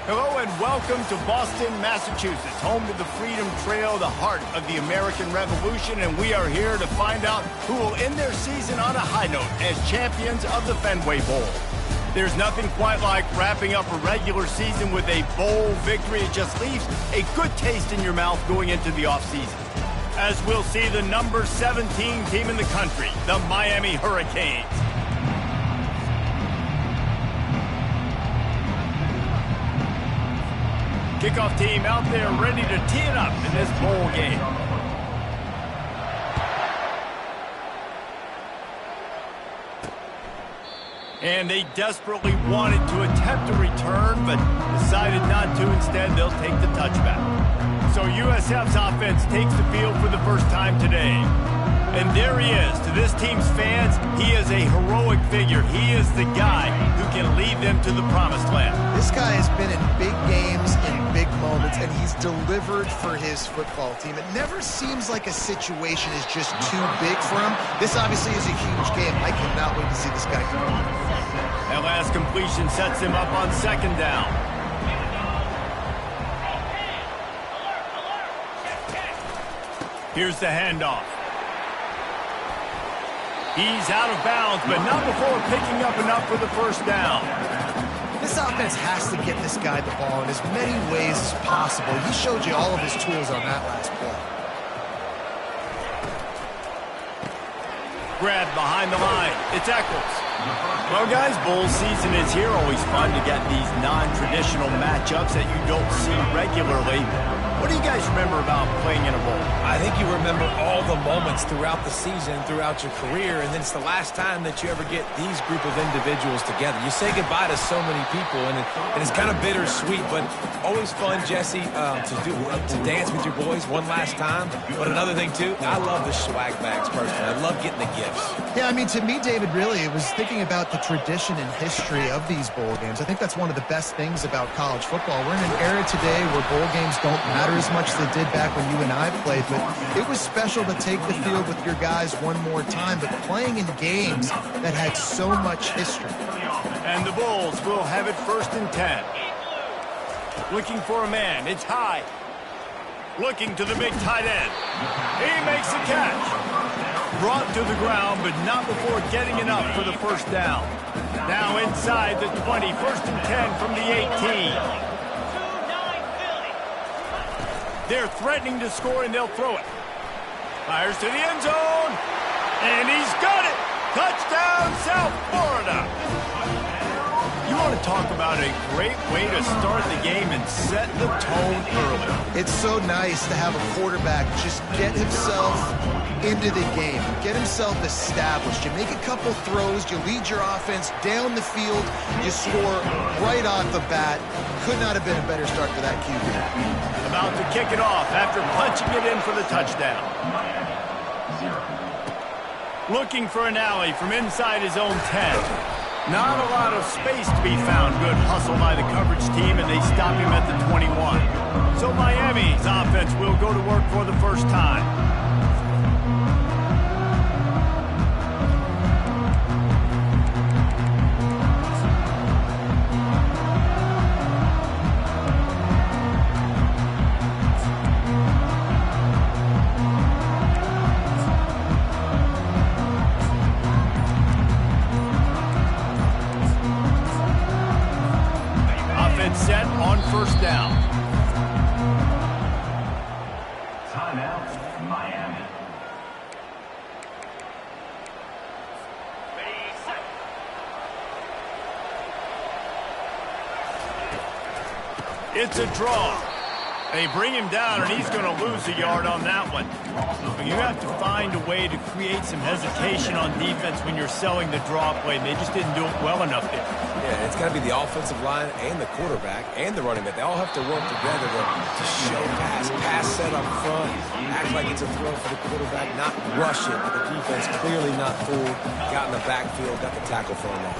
Hello and welcome to Boston, Massachusetts, home to the Freedom Trail, the heart of the American Revolution, and we are here to find out who will end their season on a high note as champions of the Fenway Bowl. There's nothing quite like wrapping up a regular season with a bowl victory. It just leaves a good taste in your mouth going into the offseason. As we'll see the number 17 team in the country, the Miami Hurricanes. Kickoff team out there ready to tee it up in this bowl game. And they desperately wanted to attempt a return, but decided not to. Instead, they'll take the touchback. So USF's offense takes the field for the first time today. And there he is. To this team's fans, he is a heroic figure. He is the guy who can lead them to the promised land. This guy has been in big games, in big moments, and he's delivered for his football team. It never seems like a situation is just too big for him. This obviously is a huge game. I cannot wait to see this guy come on. That last completion sets him up on second down. Here's the handoff. He's out of bounds, but not before picking up enough for the first down. This offense has to get this guy the ball in as many ways as possible. He showed you all of his tools on that last play. Grab behind the line. It's Eccles. Well, guys, bowl season is here. Always fun to get these non-traditional matchups that you don't see regularly. What do you guys remember about playing in a bowl? I think you remember all the moments throughout the season, throughout your career, and then it's the last time that you ever get these group of individuals together. You say goodbye to so many people, and it's kind of bittersweet, but always fun, Jesse, to dance with your boys one last time. But another thing, too, I love the swag bags, personally. I love getting the gifts. Yeah, I mean, to me, David, really, it was thinking about the tradition and history of these bowl games. I think that's one of the best things about college football. We're in an era today where bowl games don't matter as much as they did back when you and I played, but it was special to take the field with your guys one more time, but playing in games that had so much history. And the Bulls will have it 1st and 10. Looking for a man. It's high. Looking to the big tight end. He makes the catch. Brought to the ground, but not before getting it up for the first down. Now inside the 20, 1st and 10 from the 18. They're threatening to score, and they'll throw it. Fires to the end zone, and he's got it! Touchdown, South Florida! You want to talk about a great way to start the game and set the tone early. It's so nice to have a quarterback just get himself into the game, get himself established. You make a couple throws, you lead your offense down the field, you score right off the bat. Could not have been a better start for that QB. About to kick it off after punching it in for the touchdown. Looking for an alley from inside his own 10. Not a lot of space to be found. Good hustle by the coverage team, and they stop him at the 21. So Miami's offense will go to work for the first time. Set on 1st down. Timeout, Miami. It's a draw. They bring him down, and he's going to lose a yard on that one. But you have to find a way to create some hesitation on defense when you're selling the draw play. They just didn't do it well enough there. Yeah, it's got to be the offensive line and the quarterback and the running back. They all have to work together to show pass set up front, act like it's a throw for the quarterback, not rush it. But the defense clearly not fooled, got in the backfield, got the tackle for a loss.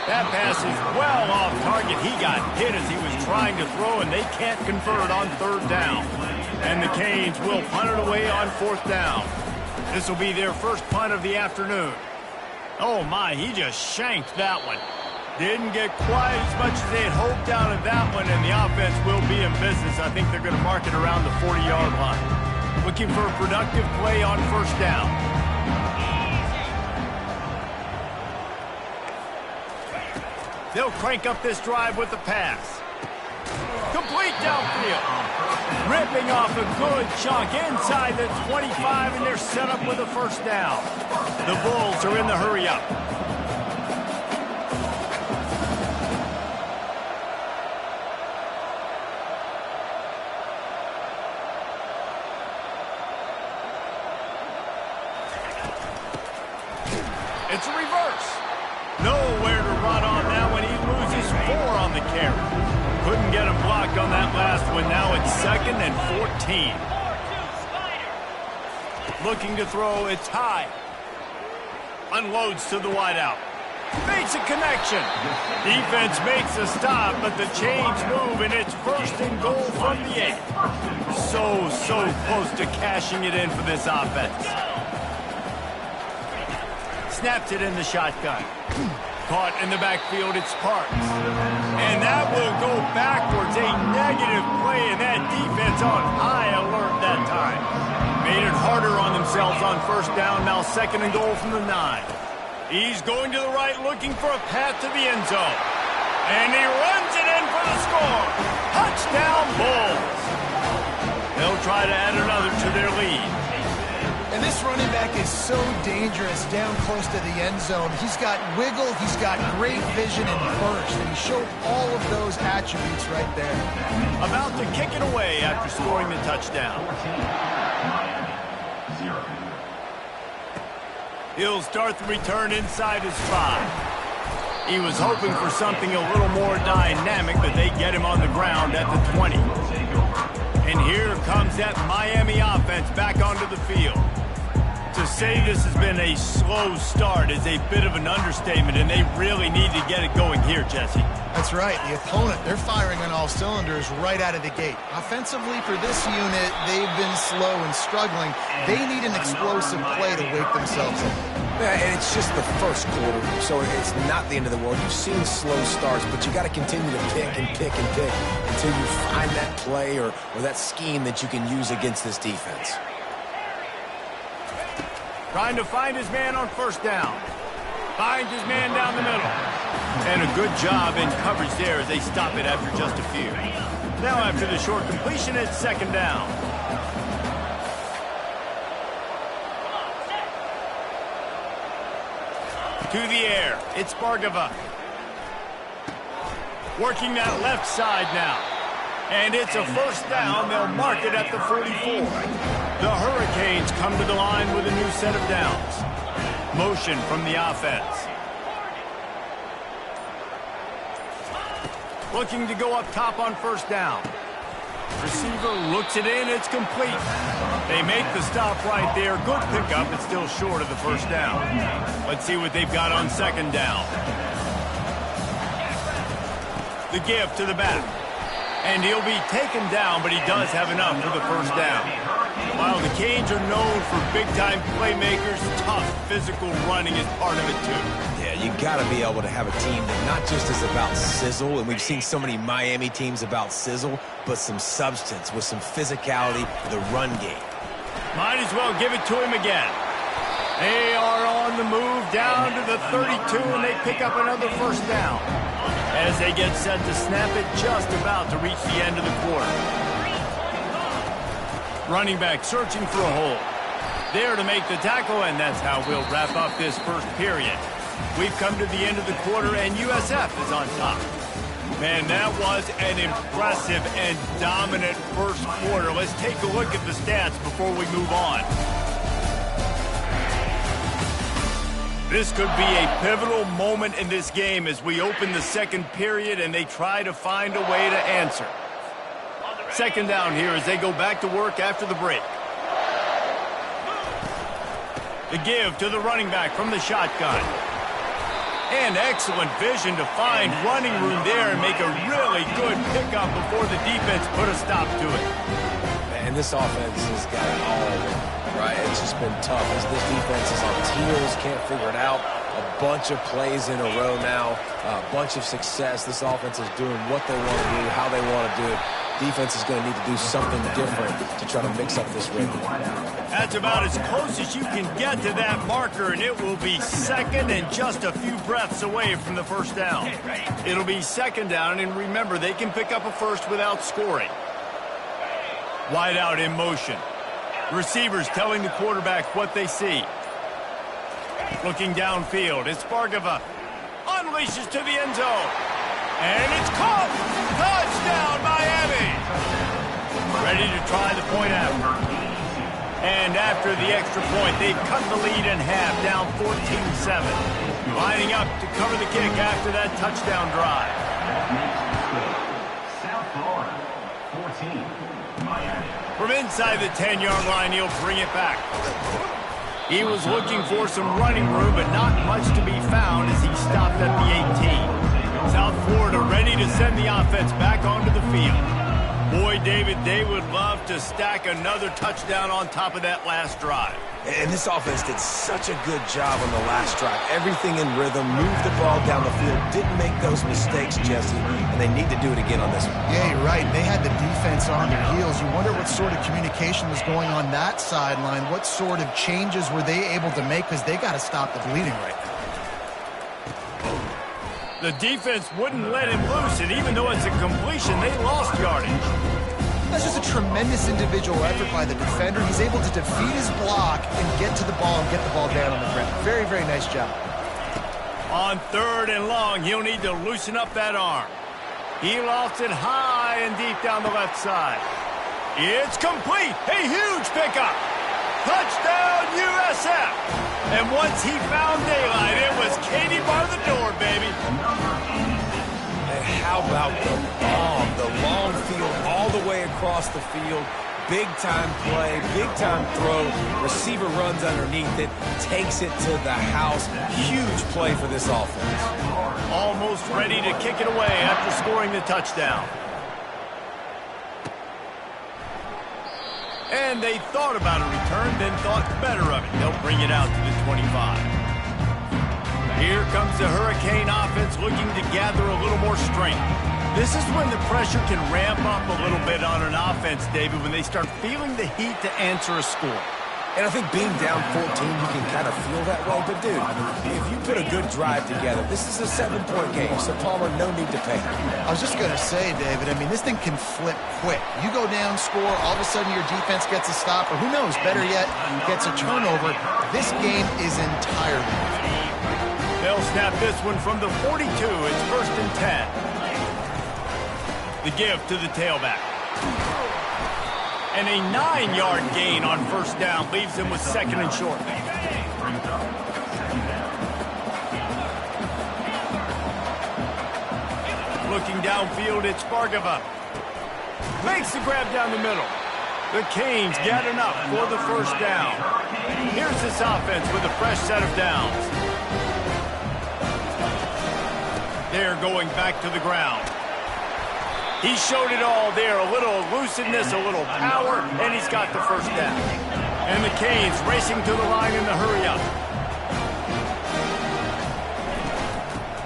That pass is well off target. He got hit as he was trying to throw, and they can't convert on 3rd down. And the Canes will punt it away on 4th down. This will be their first punt of the afternoon. Oh, my, he just shanked that one. Didn't get quite as much as they had hoped out of that one, and the offense will be in business. I think they're going to mark it around the 40-yard line. Looking for a productive play on first down. They'll crank up this drive with the pass. Complete downfield. Ripping off a good chunk inside the 25, and they're set up with a first down. The Bulls are in the hurry-up. It's a reverse. Nowhere to run on that one. He loses 4 on the carry. Couldn't get him blocked on that last one. Now it's 2nd and 14. Looking to throw. It's high. Unloads to the wideout. Makes a connection. Defense makes a stop, but the chains move, and it's 1st and goal from the 8. So close to cashing it in for this offense. Snaps it in the shotgun. Caught in the backfield, it's Parks. And that will go backwards. A negative play, and that defense on high alert that time. Made it harder on themselves on first down. Now 2nd and goal from the 9. He's going to the right, looking for a path to the end zone. And he runs it in for the score. Touchdown, Bulls. They'll try to add another to their lead. And this running back is so dangerous down close to the end zone. He's got wiggle, he's got great vision and burst, and he showed all of those attributes right there. About to kick it away after scoring the touchdown. He'll start the return inside his 5. He was hoping for something a little more dynamic, but they get him on the ground at the 20. And here comes that Miami offense back onto the field. To say this has been a slow start is a bit of an understatement, and they really need to get it going here, Jesse. That's right. The opponent, they're firing on all cylinders right out of the gate. Offensively, for this unit, they've been slow and struggling. They need an explosive play to wake themselves up. Yeah, and it's just the first quarter, so it's not the end of the world. You've seen slow starts, but you got to continue to pick and pick and pick until you find that play or that scheme that you can use against this defense. Trying to find his man on first down. Finds his man down the middle. And a good job in coverage there as they stop it after just a few. Now after the short completion, it's 2nd down. To the air, it's Bargava. Working that left side now. And it's a first down. They'll mark it at the 44. The Hurricanes come to the line with a new set of downs. Motion from the offense. Looking to go up top on first down. Receiver looks it in. It's complete. They make the stop right there. Good pickup, but still short of the first down. Let's see what they've got on 2nd down. The give to the back. And he'll be taken down, but he does have enough for the first down. While the Canes are known for big-time playmakers, tough physical running is part of it, too. Yeah, you got to be able to have a team that not just is about sizzle, and we've seen so many Miami teams about sizzle, but some substance with some physicality for the run game. Might as well give it to him again. They are on the move down to the 32, and they pick up another first down. As they get set to snap it, just about to reach the end of the quarter. Running back searching for a hole. There to make the tackle, and that's how we'll wrap up this first period. We've come to the end of the quarter, and USF is on top. Man, that was an impressive and dominant first quarter. Let's take a look at the stats before we move on. This could be a pivotal moment in this game as we open the second period and they try to find a way to answer. 2nd down here as they go back to work after the break. The give to the running back from the shotgun. And excellent vision to find running room there and make a really good pickup before the defense put a stop to it. And this offense has got it all, right? It's just been tough. This defense is on teals, can't figure it out. a bunch of plays in a row now, a bunch of success. This offense is doing what they want to do, how they want to do it. Defense is going to need to do something different to try to mix up this rhythm. That's about as close as you can get to that marker, and it will be second and just a few breaths away from the first down. It'll be second down, and remember, they can pick up a first without scoring. Wide out in motion. Receivers telling the quarterback what they see. Looking downfield, it's Bargava. Unleashes to the end zone. And it's caught! Touchdown, Miami! Ready to try the point after. And after the extra point, they've cut the lead in half, down 14-7. Lining up to cover the kick after that touchdown drive. South Florida, 14, Miami. From inside the 10-yard line, he'll bring it back. He was looking for some running room, but not much to be found as he stopped at the 18. South Florida ready to send the offense back onto the field. Boy, David, they would love to stack another touchdown on top of that last drive. And this offense did such a good job on the last drive. Everything in rhythm, moved the ball down the field, didn't make those mistakes, Jesse, and they need to do it again on this one. Yeah, you're right. They had the defense on their heels. You wonder what sort of communication was going on that sideline. What sort of changes were they able to make, because they got to stop the bleeding right now. The defense wouldn't let him loose, and even though it's a completion, they lost yardage. That's just a tremendous individual effort by the defender. He's able to defeat his block and get to the ball and get the ball down on the ground. Very, very nice job. On third and long, he'll need to loosen up that arm. He lofts it high and deep down the left side. It's complete. A huge pickup. Touchdown, USF. And once he found daylight, it was Katie bar the door, baby. And how about the bomb? The long field all the way across the field. Big-time play, big-time throw. Receiver runs underneath it, takes it to the house. Huge play for this offense. Almost ready to kick it away after scoring the touchdown. And they thought about a return, then thought better of it. They'll bring it out to the 25. Here comes the Hurricane offense looking to gather a little more strength. This is when the pressure can ramp up a little bit on an offense, David, when they start feeling the heat to answer a score. And I think being down 14, you can kind of feel that way. But, dude, if you put a good drive together, this is a 7-point game, so Palmer, no need to panic. I was just going to say, David, I mean, this thing can flip quick. You go down, score, all of a sudden your defense gets a stop, or who knows, better yet, gets a turnover. This game is entirely different. They'll snap this one from the 42. It's 1st and 10. The give to the tailback. And a 9-yard gain on first down leaves them with 2nd and short. Looking downfield, it's Bargava. Makes the grab down the middle. The Canes get enough for the first down. Here's this offense with a fresh set of downs. They're going back to the ground. He showed it all there, a little elusiveness, a little power, and he's got the first down. And the Canes racing to the line in the hurry-up.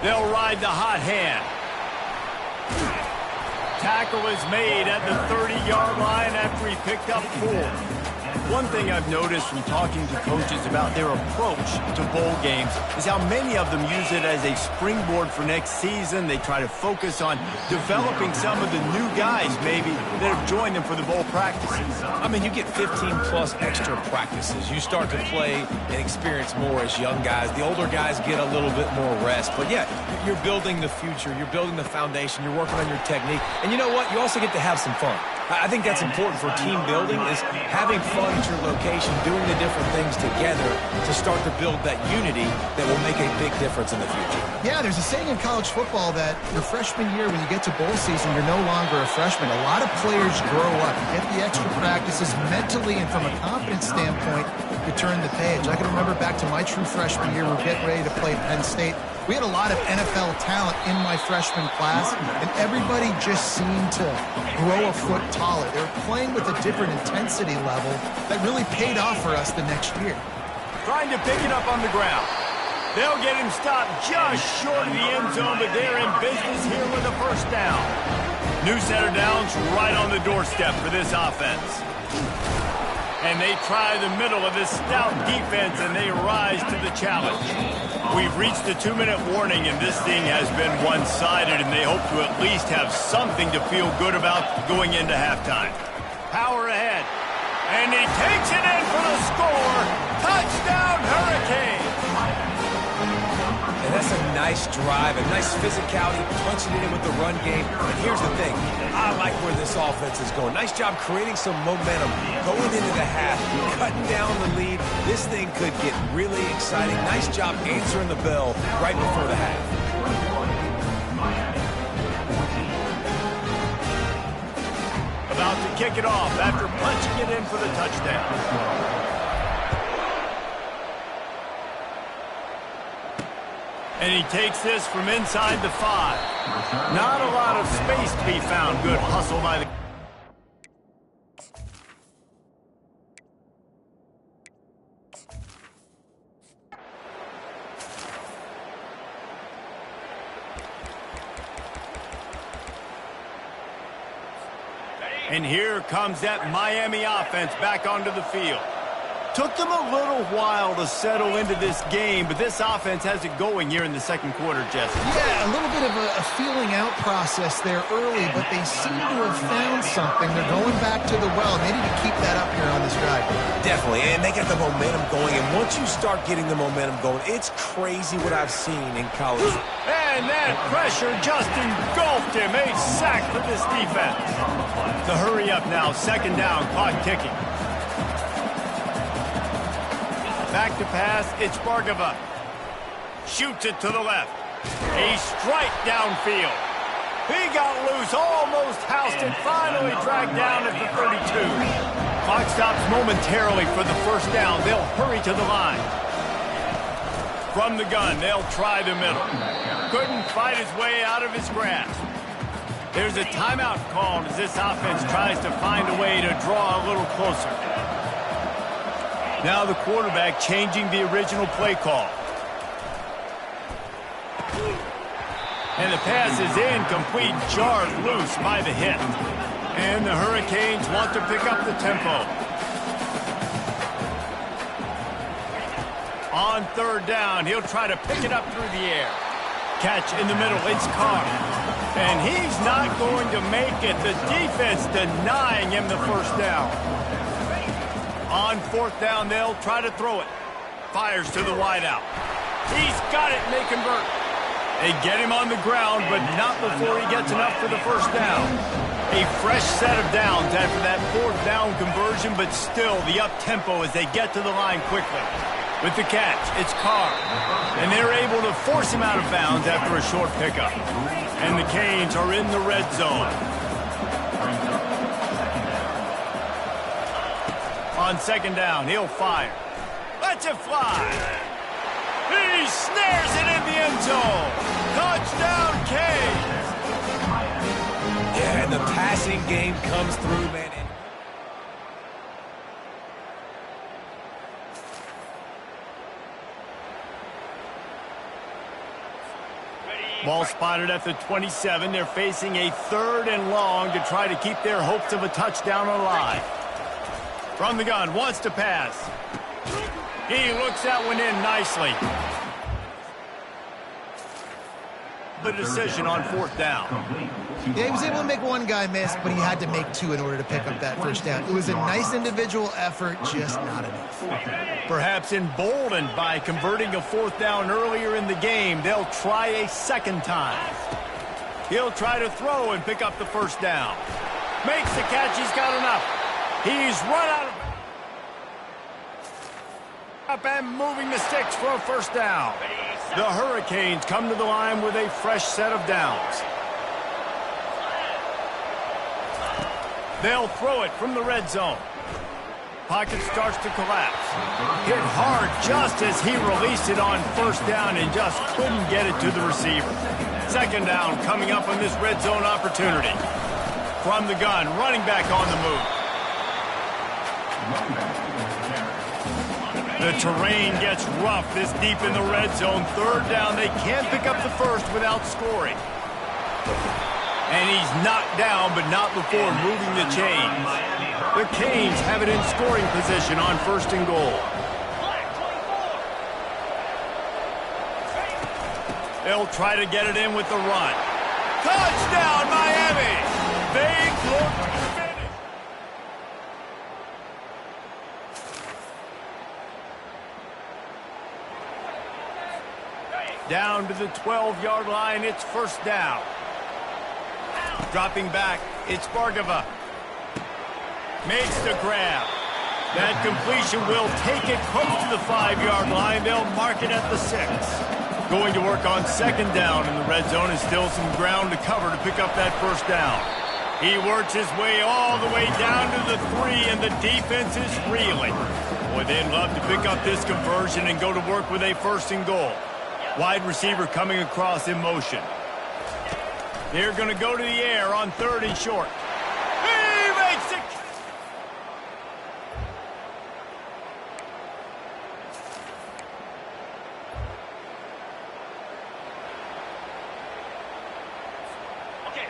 They'll ride the hot hand. Tackle is made at the 30-yard line after he picked up 4. One thing I've noticed from talking to coaches about their approach to bowl games is how many of them use it as a springboard for next season. They try to focus on developing some of the new guys, maybe, that have joined them for the bowl practices. I mean, you get 15-plus extra practices. You start to play and experience more as young guys. The older guys get a little bit more rest. But, yeah, you're building the future. You're building the foundation. You're working on your technique. And you know what? You also get to have some fun. I think that's important for team building, is having fun at your location, doing the different things together to start to build that unity that will make a big difference in the future. Yeah, there's a saying in college football that your freshman year, when you get to bowl season, you're no longer a freshman. A lot of players grow up, get the extra practices mentally, and from a confidence standpoint, you turn the page. I can remember back to my true freshman year, we're getting ready to play Penn State. We had a lot of NFL talent in my freshman class, and everybody just seemed to grow a foot taller. They were playing with a different intensity level that really paid off for us the next year. Trying to pick it up on the ground. They'll get him stopped just short of the end zone, but they're in business here with a first down. New set of downs right on the doorstep for this offense. And they try the middle of this stout defense, and they rise to the challenge. We've reached the 2-minute warning, and this thing has been one-sided, and they hope to at least have something to feel good about going into halftime. Power ahead. And he takes it in for the score. Touchdown, Hurricane. And that's a nice drive, a nice physicality, punching it in with the run game. And here's the thing. I like where this offense is going. Nice job creating some momentum, going into the half, cutting down the lead. This thing could get really exciting. Nice job answering the bell right before the half. About to kick it off after punching it in for the touchdown. And he takes this from inside the 5. Not a lot of space to be found. Good hustle by the... And here comes that Miami offense back onto the field. Took them a little while to settle into this game, but this offense has it going here in the second quarter, Jesse. Yeah, a little bit of a feeling out process there early, but they seem to have found something. They're going back to the well. They need to keep that up here on this drive. Definitely, and they get the momentum going, and once you start getting the momentum going, it's crazy what I've seen in college. And that pressure just engulfed him. A sack for this defense. The hurry up now, second down, clock ticking. Back to pass, it's Bargava. Shoots it to the left. A strike downfield. He got loose, almost housed it, finally dragged down at the 32. Clock stops momentarily for the first down. They'll hurry to the line. From the gun, they'll try the middle. Couldn't fight his way out of his grasp. There's a timeout called as this offense tries to find a way to draw a little closer. Now the quarterback changing the original play call. And the pass is incomplete, jarred loose by the hit. And the Hurricanes want to pick up the tempo. On third down, he'll try to pick it up through the air. Catch in the middle, it's Carr. And he's not going to make it. The defense denying him the first down. On fourth down, they'll try to throw it. Fires to the wideout. He's got it, and they convert. They get him on the ground, but not before he gets enough for the first down. A fresh set of downs after that fourth down conversion, but still the up-tempo as they get to the line quickly. With the catch, it's Carr. And they're able to force him out of bounds after a short pickup. And the Canes are in the red zone. On second down, he'll fire. Lets it fly. He snares it in the end zone. Touchdown, Canes. Yeah, and the passing game comes through, man. Ball spotted at the 27. They're facing a third and long to try to keep their hopes of a touchdown alive. From the gun, wants to pass. He looks that one in nicely. The decision on fourth down. Yeah, he was able to make one guy miss, but he had to make two in order to pick up that first down. It was a nice individual effort, just not enough. Perhaps emboldened by converting a fourth down earlier in the game, they'll try a second time. He'll try to throw and pick up the first down. Makes the catch, he's got enough. He's run out of... Up and moving the sticks for a first down. The Hurricanes come to the line with a fresh set of downs. They'll throw it from the red zone. Pocket starts to collapse. Hit hard just as he released it on first down and just couldn't get it to the receiver. Second down coming up on this red zone opportunity. From the gun, running back on the move. The terrain gets rough this deep in the red zone. Third down, they can't pick up the first without scoring. And he's knocked down, but not before moving the chains. The Canes have it in scoring position on first and goal. They'll try to get it in with the run. Touchdown, Miami! They look finished. Down to the 12-yard line, it's first down. Dropping back, it's Bargava. Makes the grab. That completion will take it close to the 5-yard line. They'll mark it at the 6. Going to work on second down in the red zone is still some ground to cover to pick up that first down. He works his way all the way down to the 3, and the defense is reeling. Boy, they'd love to pick up this conversion and go to work with a first and goal. Wide receiver coming across in motion. They're going to go to the air on third and short. He makes it!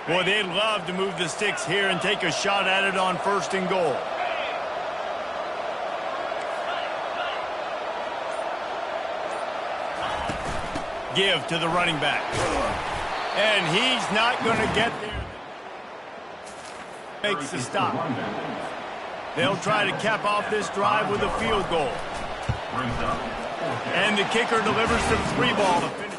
Boy, they'd love to move the sticks here and take a shot at it on first and goal. Give to the running back. And he's not going to get there. Makes the stop. They'll try to cap off this drive with a field goal. And the kicker delivers the 3 ball to finish.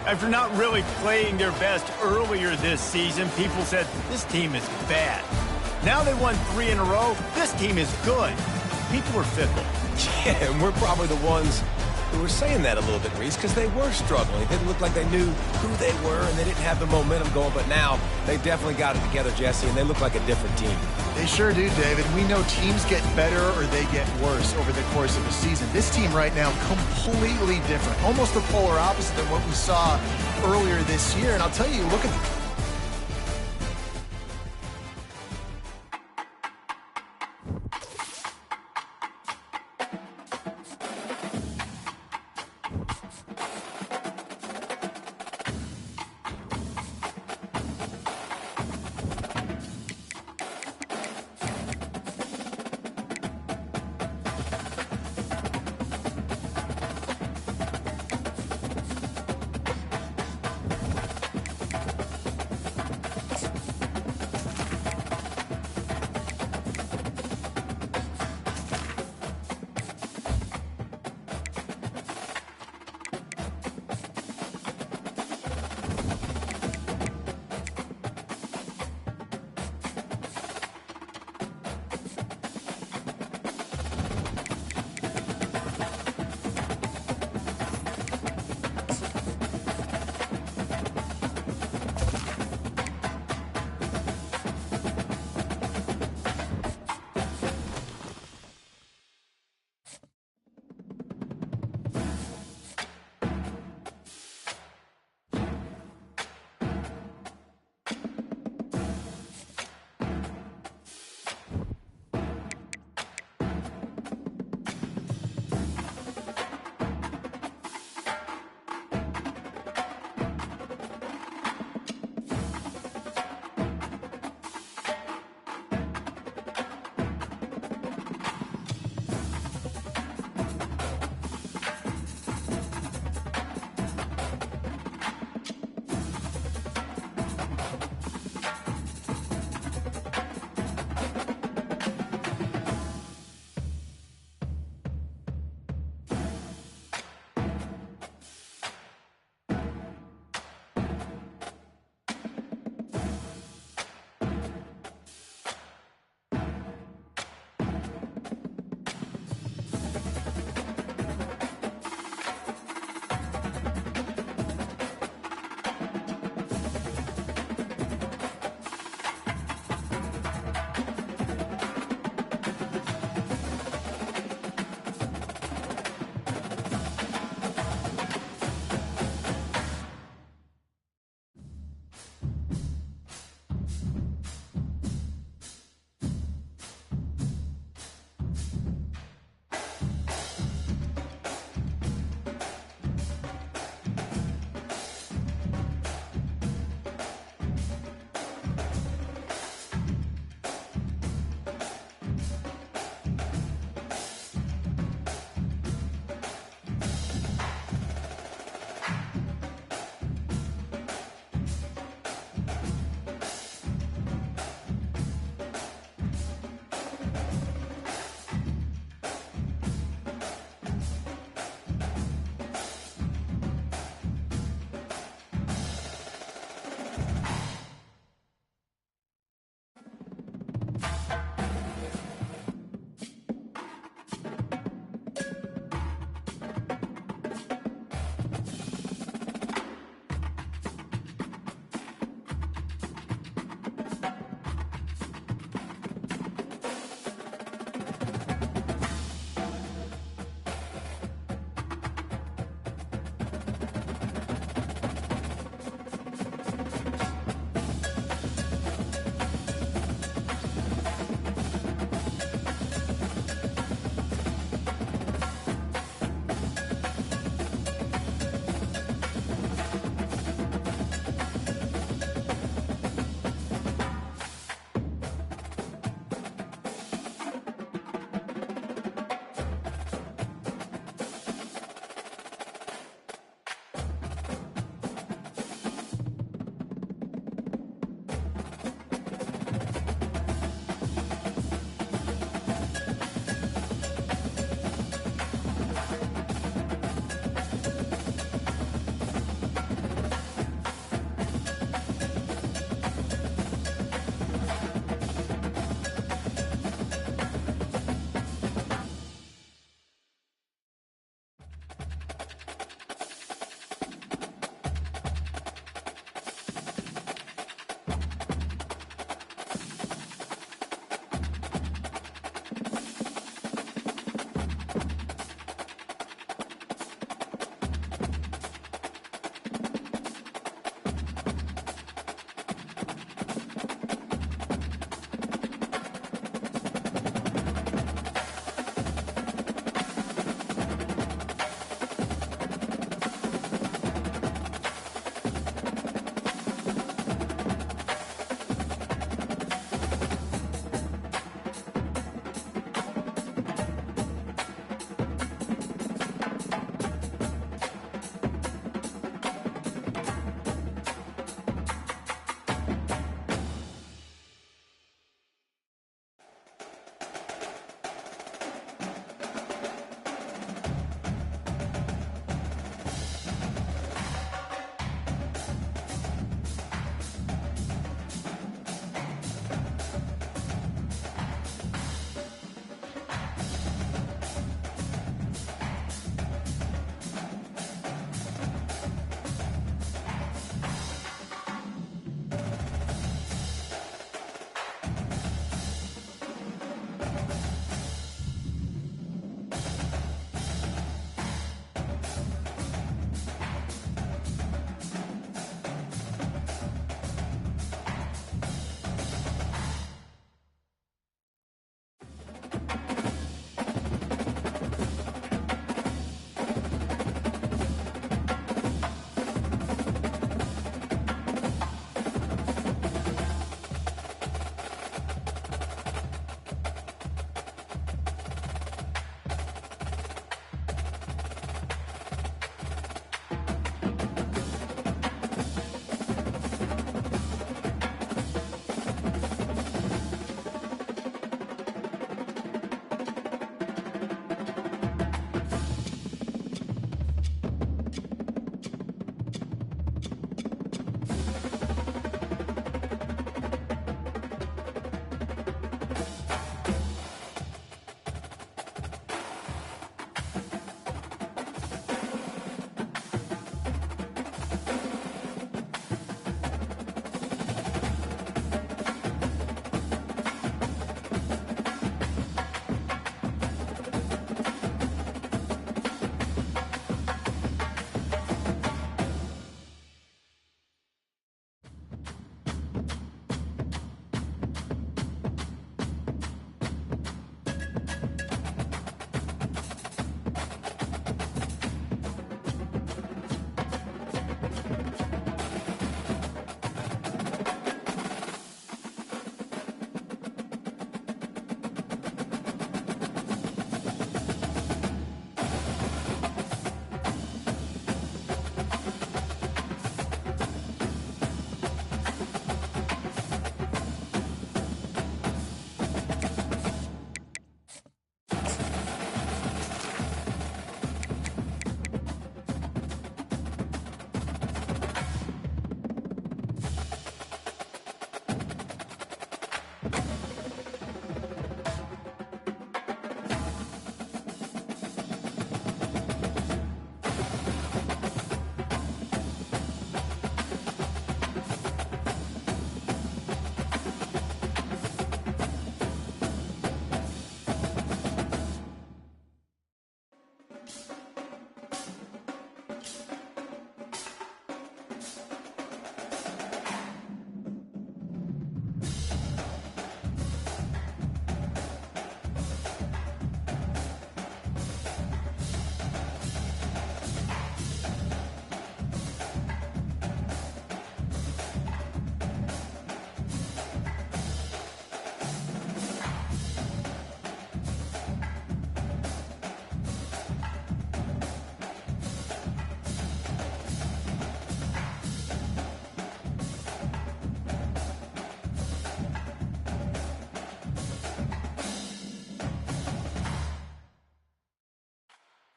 After not really playing their best earlier this season, people said, this team is bad. Now they won 3 in a row. This team is good. People are fickle. Yeah, and we're probably the ones who were saying that a little bit, Reese, because they were struggling. It didn't look like they knew who they were, and they didn't have the momentum going. But now they definitely got it together, Jesse, and they look like a different team. They sure do, David. We know teams get better or they get worse over the course of a season. This team right now, completely different. Almost the polar opposite than what we saw earlier this year. And I'll tell you, look at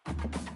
Miami.